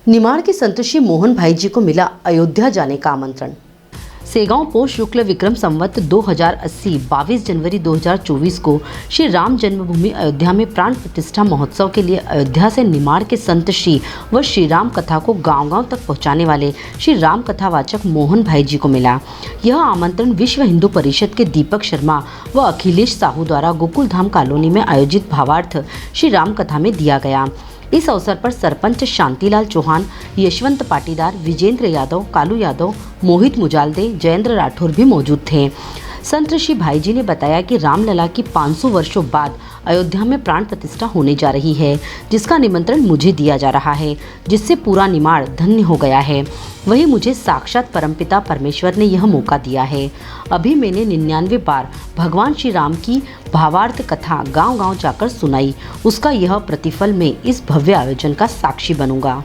निमाड़ के संत श्री मोहन भाई जी को मिला अयोध्या जाने का आमंत्रण। सेगांव पोष शुक्ल विक्रम संवत 2080 22 जनवरी 2024 को श्री राम जन्मभूमि अयोध्या में प्राण प्रतिष्ठा महोत्सव के लिए अयोध्या से निमाड़ के संत श्री व श्री राम कथा को गांव-गांव तक पहुंचाने वाले श्री राम कथावाचक मोहन भाई जी को मिला। यह आमंत्रण विश्व हिंदू परिषद के दीपक शर्मा व अखिलेश साहू द्वारा गोकुल धाम कॉलोनी में आयोजित भावार्थ श्री राम कथा में दिया गया। इस अवसर पर सरपंच शांतिलाल चौहान, यशवंत पाटीदार, विजेंद्र यादव, कालू यादव, मोहित मुजालदे, जयेंद्र राठौर भी मौजूद थे। संत श्री भाई जी ने बताया कि रामलला की 500 वर्षों बाद अयोध्या में प्राण प्रतिष्ठा होने जा रही है, जिसका निमंत्रण मुझे दिया जा रहा है, जिससे पूरा निमाड़ धन्य हो गया है। वही मुझे साक्षात परमपिता परमेश्वर ने यह मौका दिया है। अभी मैंने 99 बार भगवान श्री राम की भावार्थ कथा गांव-गांव जाकर सुनाई। उसका यह प्रतिफल मैं इस भव्य आयोजन का साक्षी बनूंगा।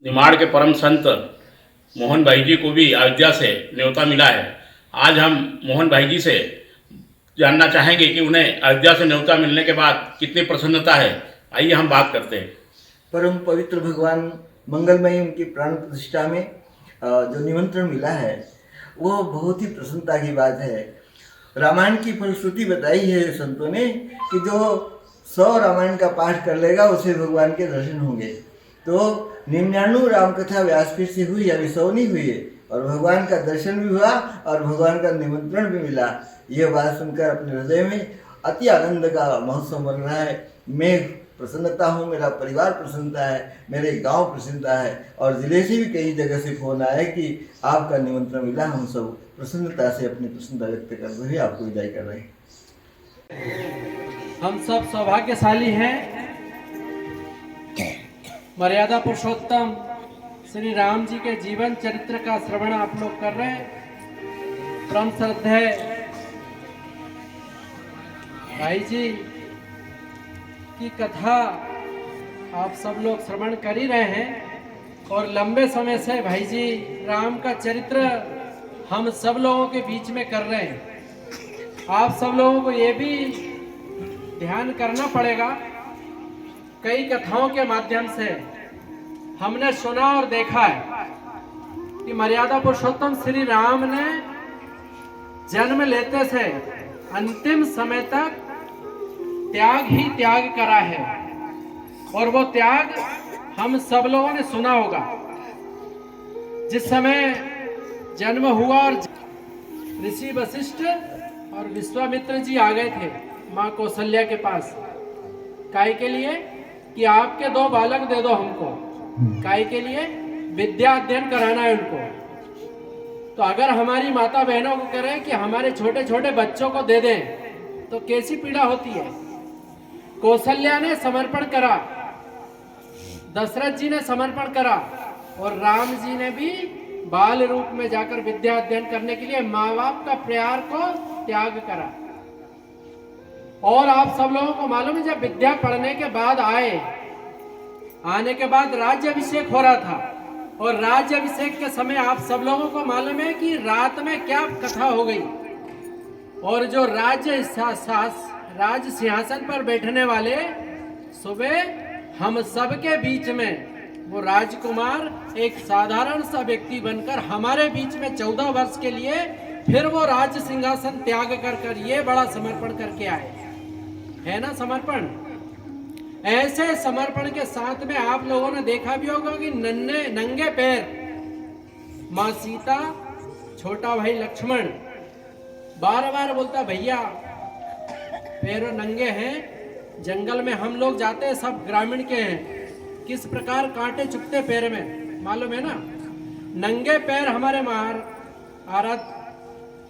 निमाड़ के परम संत मोहन भाई जी को भी अयोध्या से न्योता मिला है। आज हम मोहन भाई जी से जानना चाहेंगे कि उन्हें अयोध्या से न्योता मिलने के बाद कितनी प्रसन्नता है। आइए हम बात करते हैं। परम पवित्र भगवान मंगलमयी उनकी प्राण प्रतिष्ठा में जो निमंत्रण मिला है वो बहुत ही प्रसन्नता की बात है। रामायण की फलश्रुति बताई है संतों ने कि जो 100 रामायण का पाठ कर लेगा उसे भगवान के दर्शन होंगे। तो 99 रामकथा व्यासपीठ से हुई, अभी 100 नहीं हुई है, और भगवान का दर्शन भी हुआ और भगवान का निमंत्रण भी मिला। ये बात सुनकर अपने हृदय में अति आनंद का महोत्सव बन रहा है। मैं प्रसन्नता हूँ, मेरा परिवार प्रसन्नता है, मेरे गांव प्रसन्नता है, और ज़िले से भी कई जगह से फ़ोन आया कि आपका निमंत्रण मिला। हम सब प्रसन्नता से अपनी प्रसन्नता व्यक्त करते हुए आपको विदाई कर रहे हैं। हम सब सौभाग्यशाली हैं। मर्यादा पुरुषोत्तम श्री राम जी के जीवन चरित्र का श्रवण आप लोग कर रहे हैं। परम श्रद्धेय भाई जी की कथा आप सब लोग श्रवण कर ही रहे हैं, और लंबे समय से भाई जी राम का चरित्र हम सब लोगों के बीच में कर रहे हैं। आप सब लोगों को ये भी ध्यान करना पड़ेगा, कई कथाओं के माध्यम से हमने सुना और देखा है कि मर्यादा पुरुषोत्तम श्री राम ने जन्म लेते से अंतिम समय तक त्याग ही त्याग करा है, और वो त्याग हम सब लोगों ने सुना होगा। जिस समय जन्म हुआ और ऋषि वशिष्ठ और विश्वामित्र जी आ गए थे माँ कौशल्या के पास, काय के लिए कि आपके 2 बालक दे दो हमको, काय के लिए विद्या अध्ययन कराना है उनको। तो अगर हमारी माता बहनों को करें कि हमारे छोटे छोटे बच्चों को दे दें तो कैसी पीड़ा होती है। कौशल्या ने समर्पण करा, दशरथ जी ने समर्पण करा, और राम जी ने भी बाल रूप में जाकर विद्या अध्ययन करने के लिए माँ बाप का प्यार को त्याग करा। और आप सब लोगों को मालूम है, जब विद्या पढ़ने के बाद आने के बाद राज्य अभिषेक हो रहा था, और राज्य अभिषेक के समय आप सब लोगों को मालूम है कि रात में क्या कथा हो गई, और जो राज सिंहासन पर बैठने वाले सुबह हम सब के बीच में वो राजकुमार एक साधारण सा व्यक्ति बनकर हमारे बीच में 14 वर्ष के लिए फिर वो राज सिंहासन त्याग कर ये बड़ा समर्पण करके आए है ना। समर्पण, ऐसे समर्पण के साथ में आप लोगों ने देखा भी होगा कि नंगे पैर माँ सीता, छोटा भाई लक्ष्मण बार बार बोलता भैया पैरों नंगे हैं। जंगल में हम लोग जाते हैं, सब ग्रामीण के हैं, किस प्रकार कांटे चुभते पैर में मालूम है ना। नंगे पैर हमारे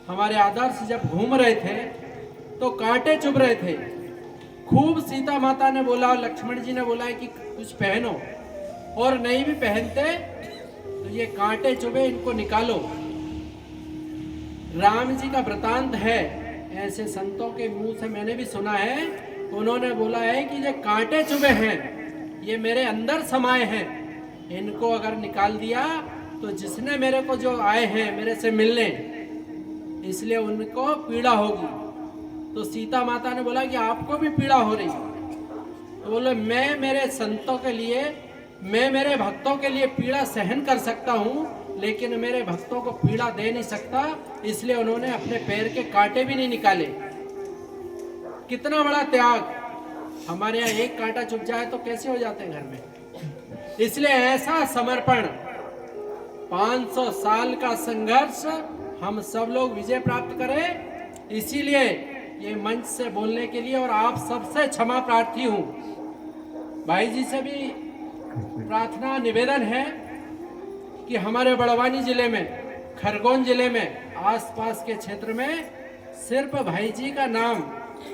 हमारे आदर्श जब घूम रहे थे तो कांटे चुभ रहे थे। खूब सीता माता ने बोला और लक्ष्मण जी ने बोला है कि कुछ पहनो, और नहीं भी पहनते तो ये कांटे चुभे, इनको निकालो। राम जी का वृतांत है, ऐसे संतों के मुंह से मैंने भी सुना है। उन्होंने बोला है कि ये कांटे चुभे हैं, ये मेरे अंदर समाये हैं, इनको अगर निकाल दिया तो जिसने मेरे को जो आए हैं मेरे से मिलने, इसलिए उनको पीड़ा होगी। तो सीता माता ने बोला कि आपको भी पीड़ा हो रही है। तो बोले मैं मेरे संतों के लिए मैं मेरे भक्तों के लिए पीड़ा सहन कर सकता हूँ, लेकिन मेरे भक्तों को पीड़ा दे नहीं सकता, इसलिए उन्होंने अपने पैर के कांटे भी नहीं निकाले। कितना बड़ा त्याग! हमारे यहाँ एक कांटा चुभ जाए तो कैसे हो जाते हैं घर में। इसलिए ऐसा समर्पण, 500 साल का संघर्ष, हम सब लोग विजय प्राप्त करें। इसीलिए ये मंच से बोलने के लिए और आप सबसे क्षमा प्रार्थी हूँ। भाई जी से भी प्रार्थना निवेदन है कि हमारे बड़वानी जिले में, खरगोन जिले में, आसपास के क्षेत्र में सिर्फ भाई जी का नाम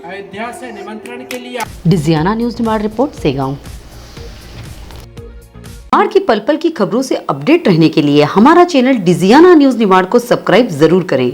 अयोध्या से निमंत्रण के लिए। Digiana news Nimar report Segaon. निमाड़ की पल पल की खबरों से अपडेट रहने के लिए हमारा चैनल डिजियाना न्यूज निमाड़ को सब्सक्राइब जरूर करें।